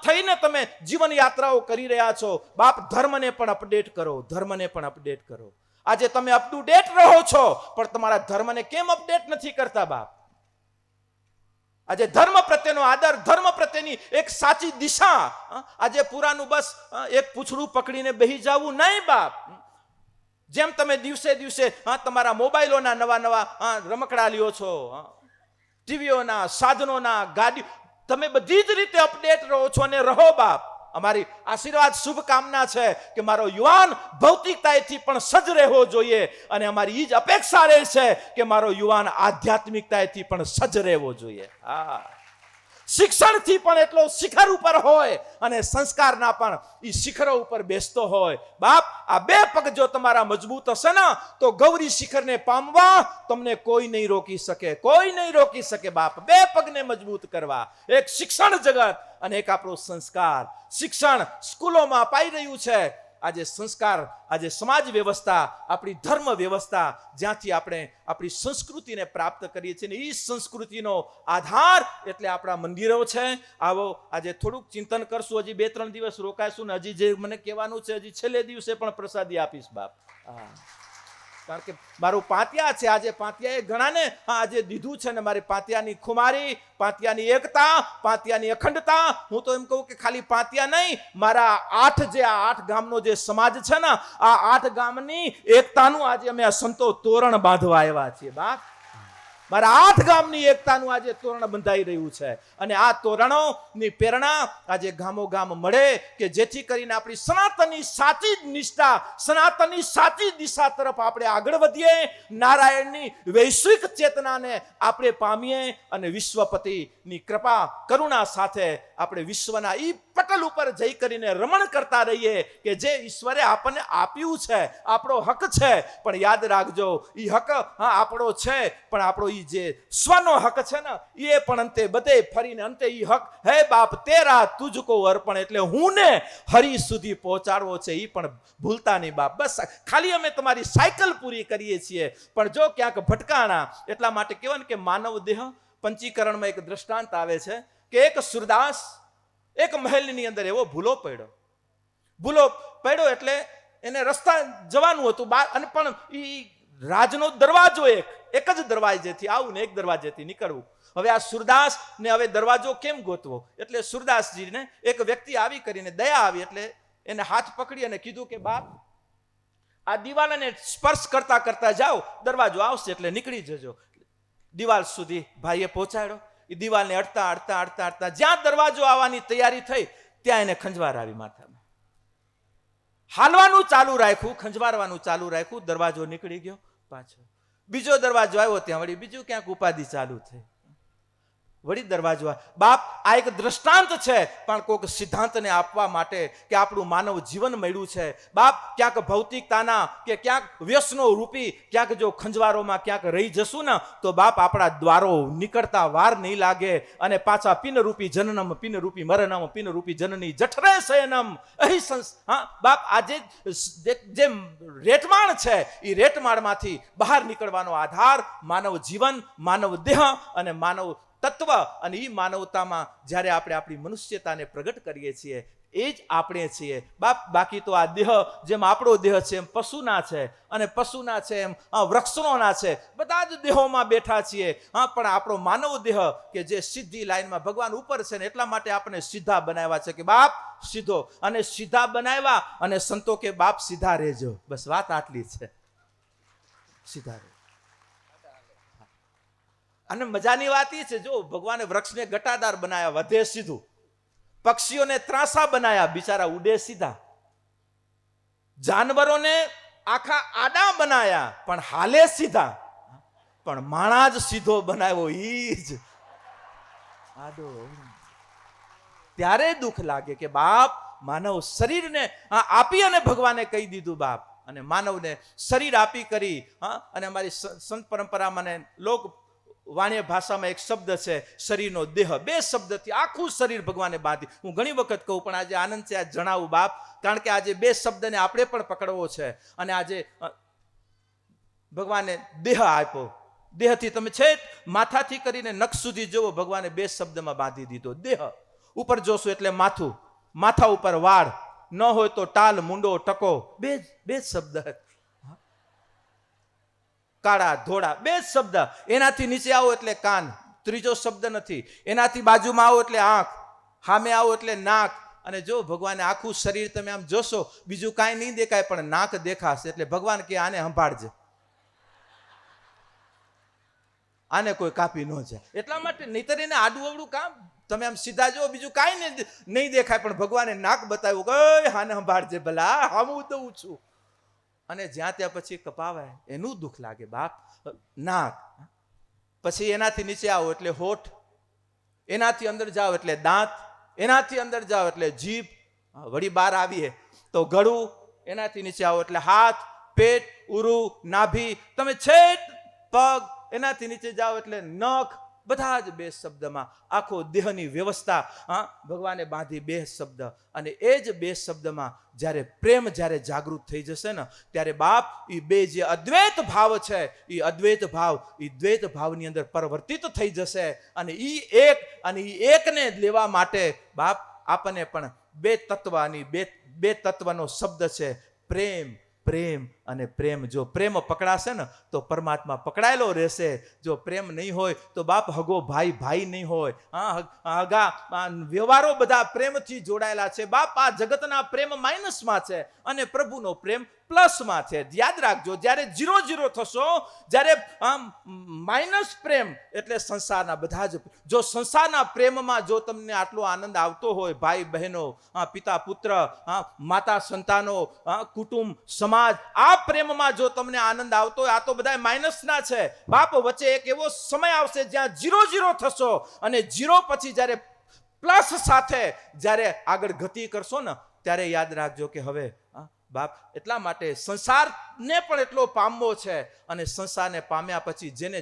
થઈને તમે જીવન યાત્રાઓ કરી રહ્યા છો બાપ, ધર્મને પણ અપડેટ કરો, ધર્મને પણ અપડેટ કરો. આજે તમે અપ ટુ ડેટ રહો છો પણ તમારા ધર્મને કેમ અપડેટ નથી કરતા બાપ? આજે ધર્મ પ્રત્યેનો આદર, ધર્મ પ્રત્યેની એક સાચી દિશા. આજે પુરાનું બસ એક પૂછડું પકડીને બેહી જવું નહીં બાપ. જેમ તમે દિવસે દિવસે તમારા મોબાઈલોના નવા રમકડા લ્યો છો, ટીવીઓના, સાધનોના, ગાડી, તમે બધી જ રીતે અપડેટ રહો છો અને રહો બાપ. અમારી આશીર્વાદ શુભકામના છે કે મારો યુવાન ભૌતિકતાથી પણ સજ્જ રહેવો જોઈએ અને અમારી એ જ અપેક્ષા રહે છે કે મારો યુવાન આધ્યાત્મિકતાથી પણ સજ્જ રહેવો જોઈએ. શિક્ષણથી પણ એટલો શિખર ઉપર હોય અને સંસ્કારના પણ એ શિખરો ઉપર બેસતો હોય બાપ. આ બે પગ જો તમારા મજબૂત હશે ને તો ગૌરી શિખરને પામવા તમને કોઈ નહીં રોકી શકે, કોઈ નહીં રોકી શકે બાપ. બે પગને મજબૂત કરવા, એક શિક્ષણ જગત અને એક આપણો સંસ્કાર. શિક્ષણ સ્કૂલોમાં અપાઈ રહ્યું છે, આજે સંસ્કાર, આજે સમાજ વ્યવસ્થા, આપણી ધર્મ વ્યવસ્થા, જ્યાંથી આપણે આપણી સંસ્કૃતિને પ્રાપ્ત કરીએ છીએ ને એ સંસ્કૃતિનો આધાર એટલે આપણા મંદિરો છે. આવો આજે થોડુંક ચિંતન કરશું, હજી 2-3 દિવસ રોકાઈશું ને હજી જે મને કહેવાનું છે હજી છેલ્લે દિવસે પણ પ્રસાદી આપીશ બાપ. કારણ કે મારું પાતિયા છે, આજે પાતિયાએ ઘણાને આજે દીધું છે ને મારી પાતિયાની ખુમારી, પાતિયાની એકતા, પાતિયાની અખંડતા. હું તો એમ કહું કે ખાલી પાતિયા નહીં, મારા 8 ગામનો જે સમાજ છે ને આ 8 ગામની એકતાનું આજે અમે આ સંતો તોરણ બાંધવા આવ્યા છીએ બાપ. મારા 8 ગામની એકતાનું આજે તોરણ બંધાઈ રહ્યું છે. અને આ તોરણોની પ્રેરણા આજે ગામો ગામ મળે કે જેથી કરીને આપણી સનાતનની સાચી નિષ્ઠા, સનાતનની સાચી દિશા તરફ આપણે આગળ વધીએ, નારાયણની વૈશ્વિક ચેતનાને આપણે પામીએ અને વિશ્વપતિની કૃપા કરુણા સાથે આપણે વિશ્વના ઈ પટલ ઉપર જઈ કરીને રમણ કરતા રહીએ કે જે ઈશ્વરે આપણને આપ્યું છે, આપણો હક છે. પણ યાદ રાખજો, ઈ હક આપણો છે, પણ આપણો ઈ જે સ્વનો હક છે ને, એ પણ અંતે બધે ફરીને અંતે ઈ હક હે બાપ તેરા તુજકો અર્પણ, એટલે હું ને હરી સુધી પહોંચાડવો છે, ઈ પણ ભૂલતા નહીં બાપ. બસ ખાલી અમે તમારી સાયકલ પૂરી કરીએ છીએ, પણ જો ક્યાંક ભટકાણા. એટલા માટે કહેવાય ને કે માનવ દેહ પંચીકરણમાં એક દ્રષ્ટાંત આવે છે કે એક સુરદાસ એક મહેલની અંદર એવો ભૂલો પડ્યો એટલે એને રસ્તા જવાનું હતું બહાર, અને પણ ઈ રાજનો દરવાજો એક જ દરવાજેથી આવું ને એક દરવાજેથી નીકળવું. હવે આ સુરદાસ ને હવે દરવાજો કેમ ગોતવો? એટલે સુરદાસજીને એક વ્યક્તિ આવી કરીને દયા આવી, એટલે એને હાથ પકડી અને કીધું કે બાપ, આ દિવાલને સ્પર્શ કરતા કરતા જાઓ, દરવાજો આવશે એટલે નીકળી જજો. દિવાલ સુધી ભાઈએ પહોંચાડ્યો. એ દિવાલને અડતા જ્યાં દરવાજો આવવાની તૈયારી થઈ ત્યાં એને ખંજવાર આવી માથામાં. હાલવાનું ચાલુ રાખ્યું, ખંજવારવાનું ચાલુ રાખ્યું, દરવાજો નીકળી ગયો પાછો. બીજો દરવાજો આવ્યો, ત્યાં વળી બીજું ક્યાંક ઉપાધિ ચાલુ થઈ, વળી દરવાજો. બાપ, આ એક દ્રષ્ટાંત છે, પણ કોઈક સિદ્ધાંતને આપવા માટે કે આપણું માનવ જીવન મળ્યું છે બાપ. ક્યાંક ભૌતિકતાના કે ક્યાંક વ્યસનો રૂપી ક્યાંક જો ખંજવારોમાં ક્યાંક રહી જશું ને તો બાપ આપણા દ્વારો નીકળતા વાર નહીં લાગે. અને પાછા પિનરૂપી જનનમ પિનરૂપી મરણમ પિનરૂપી જનની જઠરે શયનમ અહીં બાપ, આજે જે રેટમાળ છે એ રેટમાળમાંથી બહાર નીકળવાનો આધાર માનવ જીવન, માનવ દેહ અને માનવ તત્વ. અને એ માનવતામાં જ્યારે આપણે આપણી મનુષ્યતાને પ્રગટ કરીએ છીએ એ જ આપણે છીએ બાપ. બાકી તો આ દેહ જેમ આપણો દેહ છે એમ પશુના છે, અને પશુના છે એમ વૃક્ષોના છે, બધા જ દેહોમાં બેઠા છીએ. પણ આપણો માનવ દેહ કે જે સીધી લાઈનમાં ભગવાન ઉપર છે ને, એટલા માટે આપણે સીધા બનાવ્યા છે કે બાપ સીધો, અને સીધા બનાવ્યા અને સંતો કે બાપ સીધા રહેજો. બસ વાત આટલી છે, સીધા રહેજો. અને મજાની વાત એ છે, જો ભગવાને વૃક્ષને ગટાદાર બનાવ્યા, વધે સીધું. પક્ષીઓને ત્રાસા બનાવ્યા, બિચારા ઉડે સીધા. જાનવરોને આખા આડા બનાવ્યા, પણ હાલે સીધા. પણ માણા જ સીધો બનાવ્યો, ઈ જ આડો. ત્યારે દુઃખ લાગે કે બાપ, માનવ શરીરને આપી અને ભગવાને કહી દીધું બાપ, અને માનવને શરીર આપી કરી. અને અમારી સંત પરંપરામાં લોક વાણિય ભાષામાં એક શબ્દ છે શરીરનો દેહ. 2 શબ્દથી આખું શરીર ભગવાને બાંધી. હું ઘણી વખત કહું, પણ આજે આનંદ છે આ જણાવું બાપ, કારણ કે આજે 2 શબ્દને આપણે પણ પકડવો છે. અને આજે ભગવાને દેહ આપ્યો. દેહથી તમે છેક માથાથી કરીને નખ સુધી જુઓ, ભગવાને 2 શબ્દમાં બાંધી દીધો. દેહ ઉપર જોશો એટલે માથું, માથા ઉપર વાળ, ન હોય તો ટાલ, મુંડો, ટકો, બે શબ્દ. કાળા ધોળા 2 શબ્દ. એનાથી નીચે આવો એટલે કાન, ત્રીજો શબ્દ નથી. એનાથી બાજુમાં આવો એટલે આંખ, સામે આવો એટલે નાક. અને જો ભગવાને આખું શરીર તમે આમ જોશો, બીજું કાંઈ નહીં દેખાય, પણ નાક દેખાશે. એટલે ભગવાન કે આને સંભાળજે, આને કોઈ કાપી ન જાય. એટલા માટે નહીતર એને આડું અવડું કામ, તમે આમ સીધા જો બીજું કાંઈ નહીં દેખાય, પણ ભગવાને નાક બતાવ્યું કે આને સંભાળજે, ભલા હું દઉં છું. અને જ્યાં ત્યાં પછી કપાવાય એનું દુઃખ લાગે બાપ. નાક, પછી એનાથી નીચે આવો એટલે હોઠ, એનાથી અંદર જાઓ એટલે દાંત, એનાથી અંદર જાઓ એટલે જીભ, વળી બહાર આવીએ તો ગળું, એનાથી નીચે આવો એટલે હાથ, પેટ, ઉરું, નાભી, તમે છેક પગ, એનાથી નીચે જાઓ એટલે નખ. બધા જ 2 શબ્દમાં આખો દેહની વ્યવસ્થા ભગવાને બાંધી. 2 શબ્દ. અને એ જ 2 શબ્દમાં જ્યારે પ્રેમ જ્યારે જાગૃત થઈ જશે ને, ત્યારે બાપ એ 2 જે અદ્વૈત ભાવ છે, એ અદ્વૈત ભાવ એ દ્વૈત ભાવની અંદર પરિવર્તિત થઈ જશે. અને એ એકને લેવા માટે બાપ આપણને પણ 2 તત્વ, અને 2 તત્વનો શબ્દ છે પ્રેમ, પ્રેમ અને પ્રેમ, જો પ્રેમ પકડાશે ને તો પરમાત્મા પકડાયેલો રહેશે. જો પ્રેમ નહીં હોય તો બાપ હગો ભાઈ ભાઈ નહીં હોય. હગા વ્યવહારો બધા પ્રેમથી જોડાયેલા છે બાપ. આ જગતના પ્રેમ માઇનસમાં છે અને પ્રભુનો પ્રેમ પ્લસમાં છે. યાદ રાખજો, જ્યારે 0-0 થશો, જ્યારે માઇનસ પ્રેમ એટલે સંસારના બધા જ, જો સંસારના પ્રેમમાં જો તમને આટલો આનંદ આવતો હોય, ભાઈ બહેનો, પિતા પુત્ર, માતા સંતાનો, કુટુંબ સમાજ, આ પ્રેમમાં જો તમને આનંદ આવતો હોય, આ તો બધા માઇનસના છે બાપ. વચ્ચે એક એવો સમય આવશે જ્યાં 0-0 થશો અને 0 પછી જ્યારે પ્લસ સાથે જ્યારે આગળ ગતિ કરશો ને, ત્યારે યાદ રાખજો કે હવે બાપ, એટલા માટે સંસારને પણ એટલો પામવો છે અને સંસારને પામ્યા પછી જેને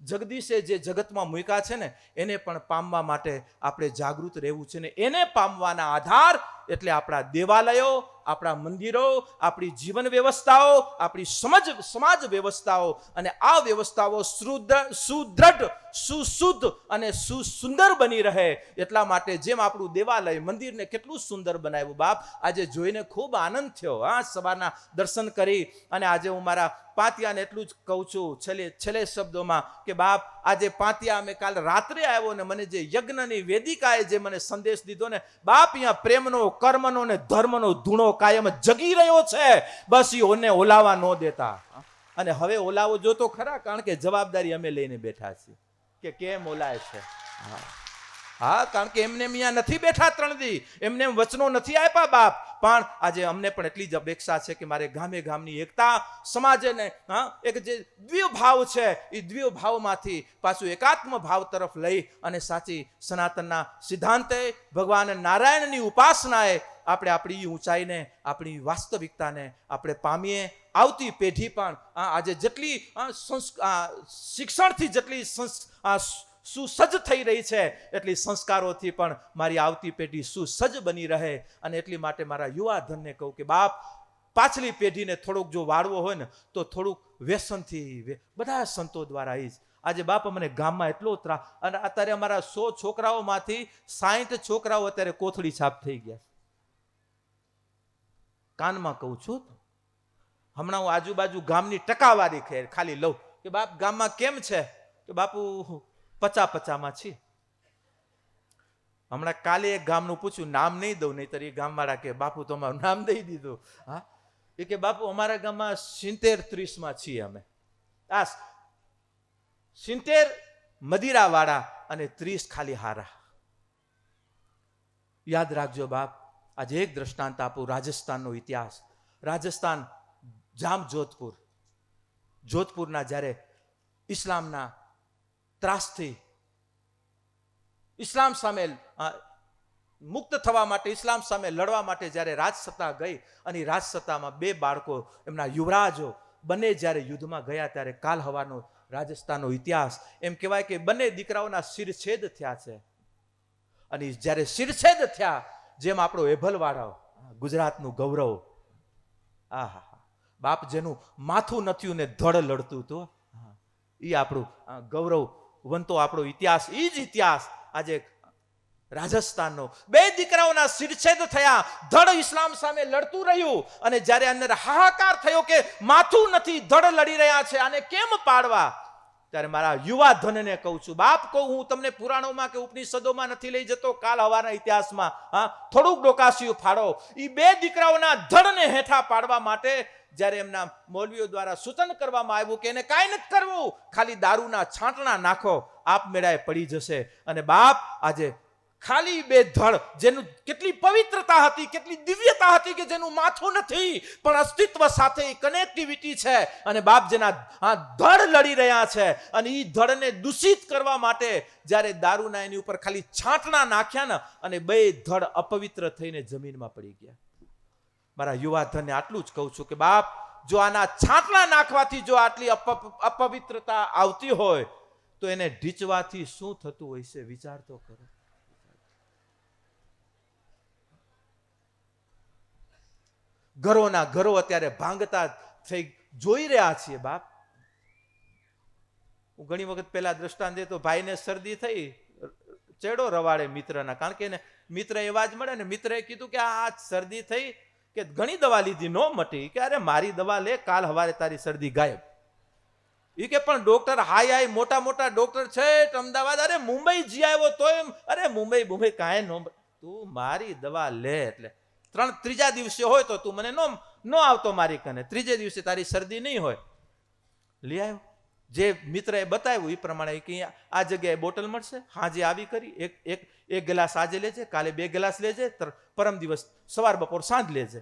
જગદીશે જે જગતમાં મૂક્યા છે ને, એને પણ પામવા માટે આપણે જાગૃત રહેવું છે ને. એને પામવાના આધાર એટલે આપણા દેવાલયો, આપણા મંદિરો, આપણી જીવન વ્યવસ્થાઓ, આપણી સમાજ વ્યવસ્થાઓ, અને આ વ્યવસ્થાઓ સુદ્રઢ, સુશુદ્ધ અને સુસુંદર બની રહે. એટલા માટે જેમ આપણું દેવાલય, મંદિરને કેટલું સુંદર બનાવ્યું બાપ. આજે જોઈને ખૂબ આનંદ થયો. સવારના દર્શન કરી અને આજે હું મારા પાતિયાને એટલું જ કહું છું છેલ્લે શબ્દોમાં કે બાપ, આજે પાતિયા અમે કાલ રાત્રે આવ્યો ને મને જે યજ્ઞની વેદિકાએ જે મને સંદેશ દીધો ને બાપ, અહીંયા પ્રેમનો, કર્મનો ને ધર્મનો ધૂણો કાયમ જગી રહ્યો છે. બસ એને ઓલાવા ન દેતા. અને હવે ઓલાવો જો તો ખરા, કારણ કે જવાબદારી અમે લઈને બેઠા છીએ કે કેમ ઓલાય છે. હા, કારણ કે એમને અહીંયા નથી બેઠા 3 દી, એમને વચનો નથી આપ્યા બાપ. પણ આજે અમને પણ એટલી જ અપેક્ષા છે કે મારે ગામે ગામની એકતા, સમાજને એક જે દ્વિય ભાવ છે એ દ્વિય ભાવમાંથી પાછું એકાત્મ ભાવ તરફ લઈ અને સાચી સનાતનના સિદ્ધાંતે, ભગવાન નારાયણની ઉપાસનાએ આપણે આપણી ઊંચાઈને, આપણી વાસ્તવિકતાને આપણે પામીએ. આવતી પેઢી પણ આજે જેટલી શિક્ષણથી જેટલી સુસજ્જ થઈ રહી છે, એટલી સંસ્કારોથી પણ મારી આવતી પેઢી સુસજ્જ બની રહે. અને એટલી માટે મારા યુવા ધનને કહું કે બાપ, પાછલી પેઢીને થોડુંક જો વાળવો હોય ને તો થોડુંક વ્યસનથી, બધા સંતો દ્વારા જ આજે બાપ અમને ગામમાં એટલો ત્રાસ. અને અત્યારે અમારા 100 છોકરાઓમાંથી 60 છોકરાઓ અત્યારે કોથળી છાપ થઈ ગયા. કાનમાં કહું છું. હમણાં હું આજુબાજુ ગામની ટકાવારી ખાલી લઉં કે બાપ ગામમાં કેમ છે, કે બાપુ 50-50 છીએ. હમણાં કાલે એક ગામનું પૂછ્યું, નામ નહીં દઉં, નહીતર એ ગામવાળા કે બાપુ તમારું નામ દઈ દીધું. હા, એ કે બાપુ અમારા ગામમાં 70-30 છીએ અમે. આ 70 મદિરાવાળા અને 30 ખાલી હારા. યાદ રાખજો બાપ. આજે એક દ્રષ્ટાંત આપું, રાજસ્થાનનો ઇતિહાસ. રાજસ્થાન, જામ જોધપુરના જ્યારે ઇસ્લામના ત્રાસથી ઇસ્લામ સામે મુક્ત થવા માટે, ઇસ્લામ સામે લડવા માટે જ્યારે રાજસત્તા ગઈ અને રાજસત્તામાં 2 બાળકો, એમના યુવરાજો બંને જ્યારે યુદ્ધમાં ગયા, ત્યારે કાલ હવાનો રાજસ્થાનનો ઇતિહાસ એમ કહેવાય કે બંને દીકરાઓના શિરછેદ થયા છે. અને જ્યારે શિરછેદ થયા, જેમ આપણો એભલવાળો, ગુજરાતનું ગૌરવ, આહા બાપ, જેનું માથું નથ્યું ને ધડ લડતું હતું, એ આપણું ગૌરવ વંતો આપણો ઇતિહાસ. એ જ ઇતિહાસ આજે રાજસ્થાનનો 2 દીકરાઓના શિરછેદ થયા, ધડ ઇસ્લામ સામે લડતું રહ્યું. અને જ્યારે અંદર હાહાકાર થયો કે માથું નથી, ધડ લડી રહ્યા છે, આને કેમ પાડવા, ત્યારે મારા યુવા ધનને કહું છું બાપ, કહું હું તમને પુરાણોમાં કે ઉપનિષદોમાં નથી લઈ જતો, કાલ હવાના ઇતિહાસમાં થોડુંક ડોકાસિયું ફાડો. એ 2 દીકરાઓના ધડને હેઠા પાડવા માટે જ્યારે એમના મૌલવીઓ દ્વારા સૂચન કરવામાં આવ્યું કે એને કાંઈ નથી કરવું, ખાલી દારૂના છાંટણા નાખો, આપમેળાએ પડી જશે. અને બાપ, આજે ખાલી 2 ધડ, જેનું કેટલી પવિત્રતા હતી, કેટલી દિવ્યતા હતી, કે જેનું માથું નથી પણ અસ્તિત્વ સાથે કનેક્ટિવિટી છે. અને બાપ, જેના ધડ લડી રહ્યા છે, અને એ ધડને દૂષિત કરવા માટે જ્યારે દારૂના એની ઉપર ખાલી છાંટણા નાખ્યા ને, અને 2 ધડ અપવિત્ર થઈને જમીનમાં પડી ગયા. મારા યુવા ધનને આટલું જ કહું છું કે બાપ, જો આના છાંટણા નાખવાથી જો આટલી અપવિત્રતા આવતી હોય તો એને ઢીચવાથી શું થતું હોય છે, વિચાર તો કરો. ઘરોના ઘરો અત્યારે ભાંગતા થઈ જોઈ રહ્યા છીએ બાપ. હું ઘણી વખત પહેલા દ્રષ્ટાંત દેતો, ભાઈને શરદી થઈ, ચેડો રવાડે મિત્રના, કારણ કે એને મિત્ર એવા જ મળે ને, મિત્રએ કીધું કે આ શરદી થઈ કે ઘણી દવા લીધી નો મટી, કે અરે મારી દવા લે, કાલ હવારે તારી શરદી ગાયબ. એ કે પણ ડોક્ટર હાય મોટા મોટા ડોક્ટર છે અમદાવાદ, અરે મુંબઈ જી આવ્યો તો એમ, અરે મુંબઈ કાંઈ નો, તું મારી દવા લે. એટલે ત્રીજા દિવસે હોય તો તું મને નો આવતો મારી કને, ત્રીજે દિવસે તારી શરદી નહીં હોય. લઈ આવ્યો, જે મિત્રએ બતાવ્યું એ પ્રમાણે કે આ જગ્યાએ બોટલ મળશે, હાજે આવી કરી એક ગ્લાસ આજે લેજે, કાલે 2 ગ્લાસ લેજે, પરમ દિવસ સવાર બપોર સાંજ લેજે.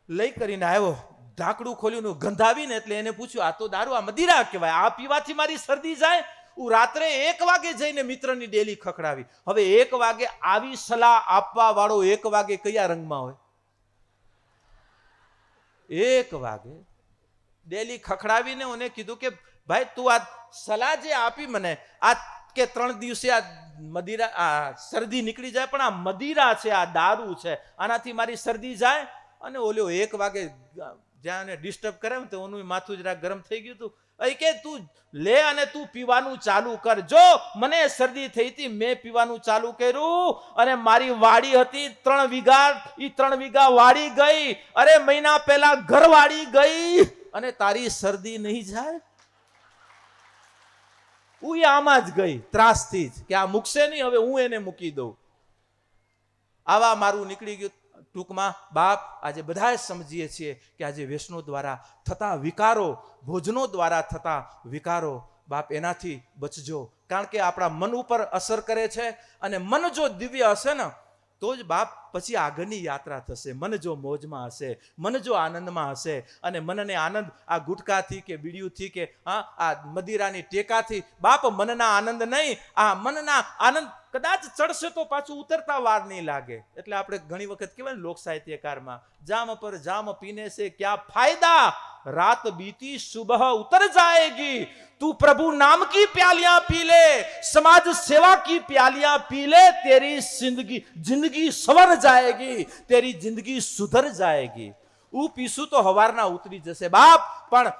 લઈ કરીને આવ્યો, ઢાંકણું ખોલ્યું, ગંધાવીને એટલે એને પૂછ્યું, આ તો દારૂ, આ મદિરા કહેવાય, આ પીવાથી મારી શરદી જાય? હું રાત્રે 1 વાગે જઈને મિત્રની ડેલી ખખડાવી. હવે 1 વાગે આવી સલાહ આપવા વાળો 1 વાગે કયા રંગમાં હોય? 1 વાગે ડેલી ખખડાવીને મને કીધું કે ભાઈ તું આ સલાહ જે આપી મને, આ કે 3 દિવસે આ મદિરા, આ શરદી નીકળી જાય, પણ આ મદિરા છે, આ દારૂ છે, આનાથી મારી શરદી જાય? અને ઓલો 1 વાગે જ્યાં ડિસ્ટર્બ કરે ને તો ઓનું માથું જરા ગરમ થઈ ગયું હતું. કે તું લે અને તું પીવાનું ચાલુ કર. જો મને શરદી થઈ હતી, મેં પીવાનું ચાલુ કર્યું અને મારી વાડી હતી 3 વીઘા, એ 3 વીઘા વાડી ગઈ. અરે મહિના પહેલા ઘર વાડી ગઈ. અને તારી શરદી નહીં જાય? હું આમાં જ ગઈ ત્રાસથી જ, કે આ મૂકશે નહીં, હવે હું એને મૂકી દઉં. આવા મારું નીકળી ગયું. ટૂંકમાં બાપ, આજે બધા સમજીએ છીએ કે આજે વ્યસનો દ્વારા થતા વિકારો, ભોજનો દ્વારા થતા વિકારો, બાપ એનાથી બચજો. કારણ કે આપણા મન ઉપર અસર કરે છે, અને મન જો દિવ્ય હશે ને તો જ બાપ પછી આગળની યાત્રા થશે. મન જો મોજમાં હશે, મન જો આનંદમાં હશે, અને મનને આનંદ આ ગુટકાથી કે બીડીયુથી કે આ મદિરાની ટેકાથી બાપ મનના આનંદ નહીં, આ મનના આનંદ કદાચ ચડશે તો પાછું ઉતરતા વાર નહીં લાગે. એટલે આપણે ઘણી વખત કહેવાય ને લોક સાહિત્યકારમાં, જામ પર જામ પીને સે ક્યા ફાયદા, રાત બીતી સુબહ ઉतर जाएगी, तू प्रभु नाम की प्यालियां पी ले, समाज सेवा की प्यालियां पी ले, तेरी जिंदगी संवर जाएगी, तेरी जिंदगी सुधर जाएगी. હું પીશું તો હવારના ઉતરી જશે બાપ, પણ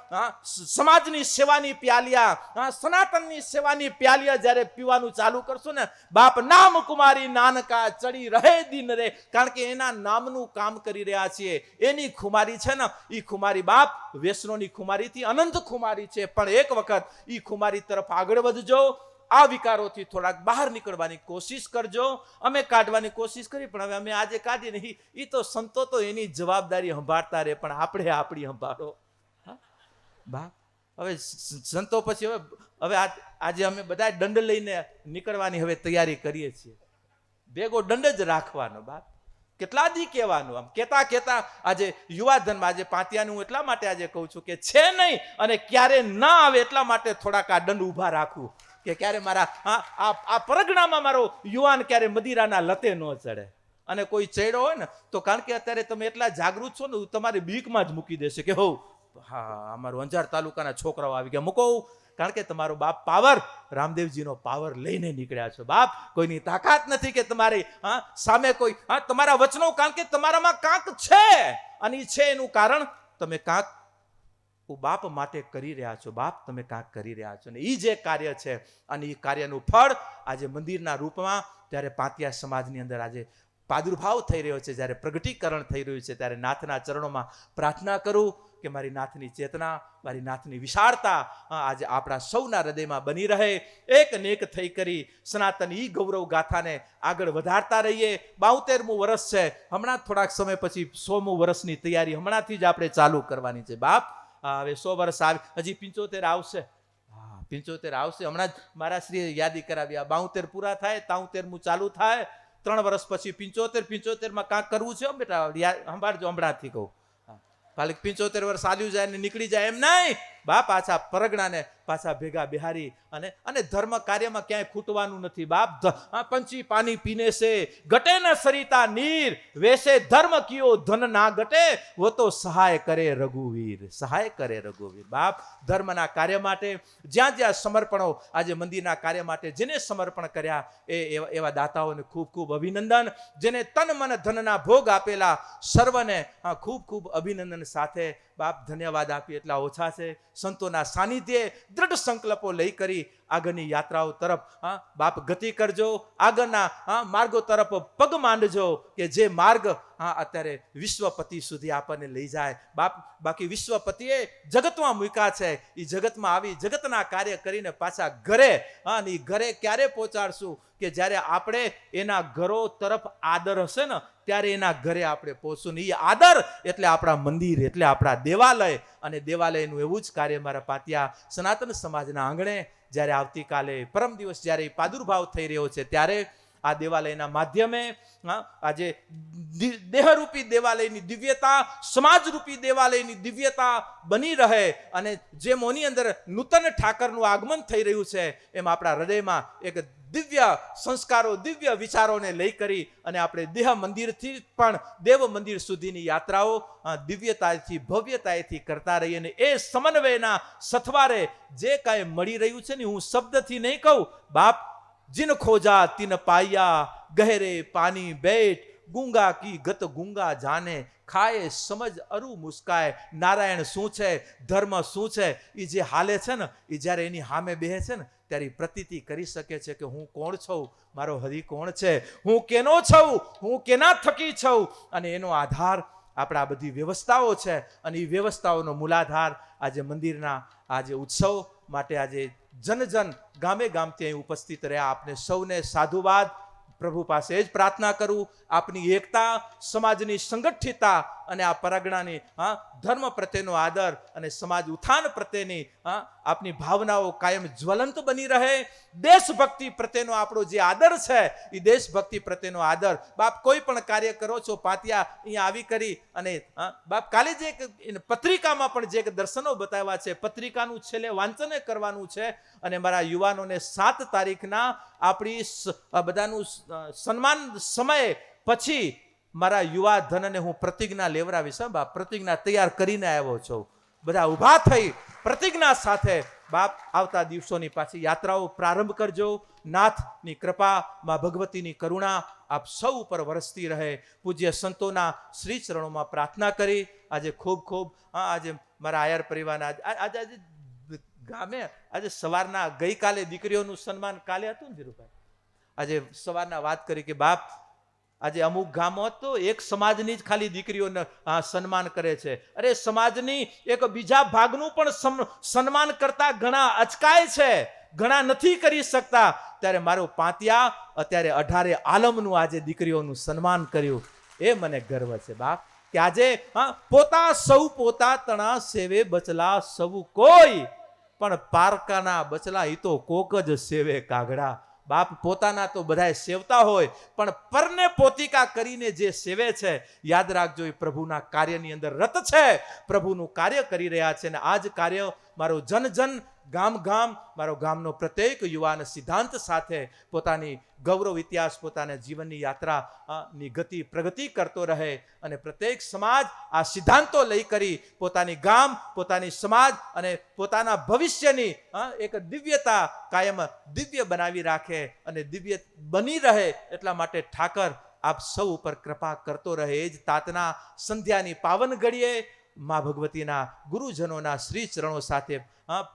સમાજની સેવાની પ્યાલિયા, સનાતનની સેવાની પ્યાલિયા જ્યારે પીવાનું ચાલુ કરશું ને બાપ, નામ કુમારી નાનકા ચડી રહે દિન રે. કારણ કે એના નામનું કામ કરી રહ્યા છીએ. એની ખુમારી છે ને, એ ખુમારી બાપ વ્યસનોની ખુમારીથી અનંત ખુમારી છે. પણ એક વખત એ ખુમારી તરફ આગળ વધજો, આ વિકારોથી થોડાક બહાર નીકળવાની કોશિશ કરજો. અમે કાઢવાની કોશિશ કરી, પણ હવે અમે આજે કાઢી નહીં, એ તો સંતો તો એની જવાબદારી સંભાળતા રહે, પણ આપણે આપણી સંભાળો બાપ. હવે સંતો પછી હવે આજે અમે બધા દંડ લઈને નીકળવાની હવે તૈયારી કરીએ છીએ. ભેગો દંડ જ રાખવાનો બાપ. કેટલા દી કહેવાનું? આમ કહેતા આજે યુવાધનમાં, આજે પાંતિયાનું હું એટલા માટે આજે કહું છું કે છે નહીં, અને ક્યારે ના આવે એટલા માટે થોડાક આ દંડ ઊભા રાખવું, કે ક્યારે મારા આ પરગણામાં મારો યુવાન ક્યારે મદિરાના લતે ન ચડે. અને કોઈ ચડ્યો હોય ને તો કારણ કે અત્યારે તમે એટલા જાગૃત છો ને, તમારી બીકમાં જ મૂકી દેશે કે હા અમારું અંજાર તાલુકાના છોકરાઓ આવી ગયા, મૂકો. કારણ કે તમારો બાપ પાવર, રામદેવજીનો પાવર લઈને નીકળ્યા છો બાપ. કોઈની તાકાત નથી કે તમારી સામે કોઈ તમારા વચનો, કારણ કે તમારામાં કાંક છે, અને છે એનું કારણ તમે કાંક બાપ માટે કરી રહ્યા છો બાપ. તમે કાંક કરી રહ્યા છો, ને એ જે કાર્ય છે, અને એ કાર્યનું ફળ આજે મંદિરના રૂપમાં, ત્યારે પાંતિયા સમાજની અંદર આજે પ્રાદુર્ભાવ થઈ રહ્યો છે, જ્યારે પ્રગટીકરણ થઈ રહ્યું છે, ત્યારે નાથના ચરણોમાં પ્રાર્થના કરું કે મારી નાથની ચેતના, મારી નાથની વિશાળતા આજે આપણા સૌના હૃદયમાં બની રહે. એક ને એક થઈ કરી સનાતન ઈ ગૌરવ ગાથાને આગળ વધારતા રહીએ. 72મું વર્ષ છે, હમણાં થોડાક સમય પછી 100મું વર્ષની તૈયારી હમણાંથી જ આપણે ચાલુ કરવાની છે બાપ. હવે 100 વર્ષ આવી, હજી 75 આવશે. 75 આવશે. હમણાં જ મારા શ્રીએ યાદી કરાવી, આ 72 પૂરા થાય, 73મું ચાલુ થાય, 3 વર્ષ પછી 75માં કાંક કરવું છે બેટા. સંભાળજો, હમણાંથી કહું. ખાલી 75 વર્ષ ચાલ્યું જાય ને નીકળી જાય એમ નહીં બાપ. પાછા પરગણાને પાછા ભેગા બિહારી અને ધર્મ કાર્યમાં ક્યાંય ખૂટવાનું નથી બાપ. પંચી પાણી પીને સે ઘટે ન સરિતા નીર, વૈસે ધર્મ કિયો ધન ના ઘટે, વો તો સહાય કરે રઘુવીર, સહાય કરે રઘુવીર બાપ. ધર્મના કાર્ય માટે જ્યાં જ્યાં સમર્પણો, આજે મંદિરના કાર્ય માટે જેને સમર્પણ કર્યા એવા દાતાઓને ખૂબ ખૂબ અભિનંદન. જેને તન મન ધનના ભોગ આપેલા સર્વને ખૂબ ખૂબ અભિનંદન સાથે બાપ ધન્યવાદ આપી એટલા ઓછા છે. સંતોના સાનિધ્યે દ્રઢ સંકલ્પો લઈ કરી આગળની યાત્રાઓ તરફ બાપ ગતિ કરજો. આગળના માર્ગો તરફ પગ માંડજો, કે જે માર્ગ હા અત્યારે વિશ્વપતિ સુધી આપણને લઈ જાય. બાકી વિશ્વપતિએ જગતમાં મૂક્યા છે, એ જગતમાં આવી જગતના કાર્ય કરીને પાછા ઘરે, હા, એ ઘરે ક્યારે પહોંચાડશું કે જ્યારે આપણે એના ઘરો તરફ આદર હશે ને ત્યારે એના ઘરે આપણે પહોંચશું ને. એ આદર એટલે આપણા મંદિર, એટલે આપણા દેવાલય. અને દેવાલયનું એવું જ કાર્ય મારા પાટિયા સનાતન સમાજના આંગણે જ્યારે આવતીકાલે પરમ દિવસ જ્યારે પ્રાદુર્ભાવ થઈ રહ્યો છે ત્યારે આ દેવાલયના માધ્યમે આજે દેહરૂપી દેવાલયની દિવ્યતા, સમાજરૂપી દેવાલયની દિવ્યતા બની રહે. અને જેમ ઓની અંદર નૂતન ઠાકરનું આગમન થઈ રહ્યું છે એમ આપણા હૃદયમાં એક દિવ્ય સંસ્કારો, દિવ્ય વિચારોને લઈ કરી અને આપણે દેહ મંદિરથી પણ દેવ મંદિર સુધીની યાત્રાઓ દિવ્યતાથી, ભવ્યતાથી કરતા રહીએ. અને એ સમન્વયના સથવારે જે કાંઈ મળી રહ્યું છે ને, હું શબ્દથી નહીં કહું બાપ, जिन खोजा तिन पाया, गहरे पानी बैठ, गूंगा की गत गूंगा जाने, ખાય સમજ અરુ મુસ્કાય. નારાયણ શું છે, ધર્મ શું છે, એ જે હાલે છે ને, એ જ્યારે એની સામે બેહે છે ને ત્યારે પ્રતીતિ કરી શકે છે કે હું કોણ છું, મારો હરિ કોણ છે, હું કેનો છું, હું કેના થકી છું. અને એનો આધાર આપણા બધી વ્યવસ્થાઓ છે. અને એ વ્યવસ્થાઓનો મૂલાધાર આજે મંદિરના આજે ઉત્સવ માટે આજે જન ગામે ગામથી અહીં ઉપસ્થિત રહ્યા. આપને સૌને સાધુવાદ. પ્રભુ પાસે જ પ્રાર્થના કરું, આપની એકતા, સમાજની સંગઠિતતા અને આ પરગણાની ધર્મ પ્રત્યેનો આદર અને સમાજ ઉત્થાન પ્રત્યેની આપની ભાવનાઓ કાયમ જ્વલંત બની રહે. દેશભક્તિ પ્રત્યેનો આપણો જે આદર છે એ દેશભક્તિ પ્રત્યેનો આદર. બાપ કોઈ પણ કાર્ય કરો છો પાટિયા અહીંયા આવી કરી અને બાપ કાલે જે પત્રિકામાં પણ જે દર્શનો બતાવ્યા છે, પત્રિકાનું છેલ્લે વાંચન કરવાનું છે. અને મારા યુવાનોને 7 તારીખના આપણી બધાનું સન્માન સમય પછી મારા યુવા ધનને હું પ્રતિજ્ઞા લેવડાવીશ. બાપ પ્રતિજ્ઞા તૈયાર કરીને આવ્યો છું. બધા ઊભા થઈ પ્રતિજ્ઞા સાથે બાપ આવતા દિવસોની પાછી યાત્રાઓ પ્રારંભ કરજો. નાથની કૃપા, મા ભગવતીની કરુણા આપ સૌ ઉપર વરસતી રહે. પૂજ્ય સંતોના શ્રી ચરણોમાં પ્રાર્થના કરી આજે ખૂબ આજે મારા આયર પરિવારના આજે ગામે આજે સવારના ગઈકાલે દીકરીઓનું સન્માન કાલે હતું ને ધીરુભાઈ, આજે સવારના વાત કરી કે બાપ આજે અમુક ગામો તો એક સમાજની જ ખાલી દીકરીઓને સન્માન કરે છે. અરે સમાજની એક બીજા ભાગનું પણ સન્માન કરતા ઘણા અચકાય છે, ઘણા નથી કરી શકતા. ત્યારે મારો પાટિયા અત્યારે 18 આલમનું આજે દીકરીઓનું સન્માન કર્યું. એ મને ગર્વ છે બાપ કે આજે પોતા સૌ પોતા તણા સેવે બચલા સૌ કોઈ, પણ પારકાના બચલા એ તો કોક જ સેવે કાગડા. બાપ પોતાના તો બધાય સેવતા હોય, પણ પરને પોતિકા કરીને જે સેવે છે યાદ રાખજો એ પ્રભુના કાર્યની અંદર રત છે, પ્રભુનું કાર્ય કરી રહ્યા છે. અને આ જ કાર્ય મારો જન ગામ મારો ગામનો પ્રત્યેક યુવાન સિદ્ધાંત સાથે પોતાની ગૌરવ ઇતિહાસ, પોતાના જીવનની યાત્રાની ગતિ પ્રગતિ કરતો રહે. અને પ્રત્યેક સમાજ આ સિદ્ધાંતો લઈ કરી પોતાની ગામ, પોતાની સમાજ અને પોતાના ભવિષ્યની એક દિવ્યતા કાયમ દિવ્ય બનાવી રાખે અને દિવ્ય બની રહે. એટલા માટે ઠાકર આપ સૌ ઉપર કૃપા કરતો રહે. એ જ તાતના સંધ્યાની પાવન ઘડીએ મા ભગવતીના ગુરુજનોના શ્રી ચરણો સાથે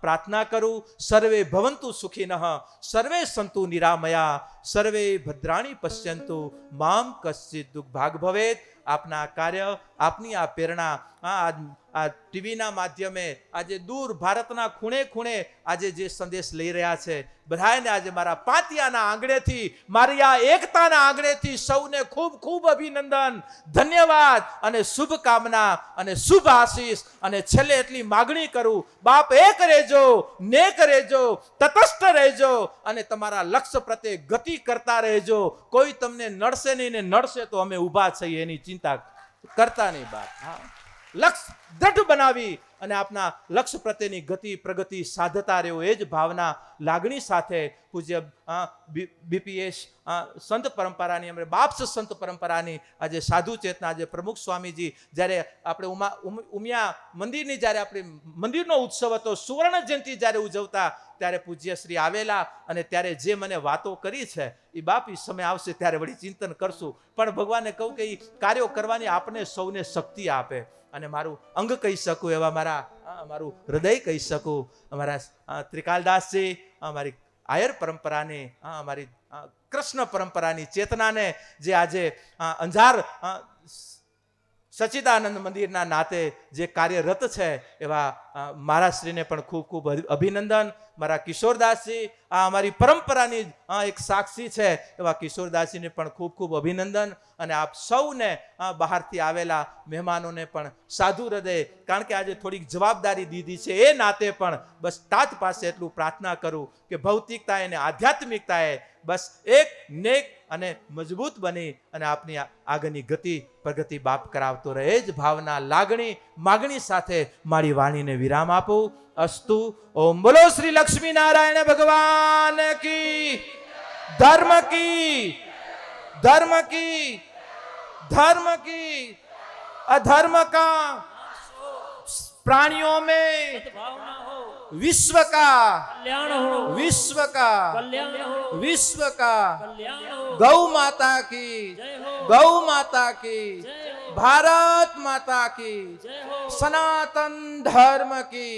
પ્રાર્થના કરું. સર્વે ભવંતુ સુખિનઃ, સર્વે સંતુ નિરામયા, સર્વે ભદ્રાણી પશ્યંતુ, મામ કશ્ચિત દુઃખ ભાગ ભવેત. આપના કાર્ય, આપની આ પ્રેરણા આ ટીવીના માધ્યમે આજે દૂર ભારતના ખૂણે ખૂણે આજે જે સંદેશ લઈ રહ્યા છે, બધાને આજે મારા પાટિયાના આંગણેથી, મારી આ એકતાના આંગણેથી સૌને ખૂબ અભિનંદન, ધન્યવાદ અને શુભકામના અને શુભ આશીષ. અને છેલ્લે એટલી માગણી કરું, બાપ એક રહેજો, નેક રહેજો, તટસ્થ રહેજો અને તમારા લક્ષ્ય પ્રત્યે ગતિ કરતા રહેજો. કોઈ તમને નડશે નહીં ને નડશે તો અમે ઊભા છીએ એની ચિંતા કરતા નહીં બાપ. લક્ષ્ય દ્રઢ બનાવી અને આપના લક્ષ્ય પ્રત્યેની ગતિ પ્રગતિ સાધતા રહ્યો. એ જ ભાવના લાગણી સાથે પૂજ્ય બીપીએસ સંત પરંપરાની અમે બાપ્સ સંત પરંપરાની આજે સાધુ ચેતના આજે પ્રમુખ સ્વામીજી જ્યારે આપણે ઉમિયા મંદિરની જ્યારે આપણે મંદિરનો ઉત્સવ હતો, સુવર્ણ જયંતિ જ્યારે ઉજવતા ત્યારે પૂજ્ય શ્રી આવેલા અને ત્યારે જે મને વાતો કરી છે એ બાપ એ સમય આવશે ત્યારે વળી ચિંતન કરશું. પણ ભગવાને કહું કે એ કાર્યો કરવાની આપણે સૌને શક્તિ આપે. અને મારું અંગ કહી શકું એવા મારું હૃદય કહી શકું અમારા ત્રિકાલદાસજી, અમારી આયર પરંપરાની, અમારી કૃષ્ણ પરંપરાની ચેતનાને જે આજે અંજાર સચ્ચિદાનંદ મંદિરના નાતે જે કાર્યરત છે એવા મારા શ્રીને પણ ખૂબ ખૂબ અભિનંદન. મારા કિશોરદાસજી આ અમારી પરંપરાની એક સાક્ષી છે એવા કિશોરદાસજીને પણ ખૂબ ખૂબ અભિનંદન. અને આપ સૌને બહારથી આવેલા મહેમાનોને પણ સાધુ હૃદય, કારણ કે આજે થોડીક જવાબદારી દીધી છે એ નાતે પણ બસ તાત પાસે એટલું પ્રાર્થના કરું કે ભૌતિકતા અને આધ્યાત્મિકતાએ બસ એક નેક અને મજબૂત બની અને આપની આગળની ગતિ પ્રગતિ બાપ કરાવતો રહે જ ભાવના લાગણી માગણી સાથે મારી વાણીને વિરામ આપું. અસ્તુ. ઓમ બોલો શ્રી લક્ષ્મી નારાયણ ભગવાન કી, ધર્મ કી, धर्म की, धर्म की, अधर्म का, प्राणियों में विश्व का कल्याण हो, विश्व का कल्याण हो, विश्व का कल्याण हो. गौ माता की, गौ माता की, भारत माता की, सनातन धर्म की.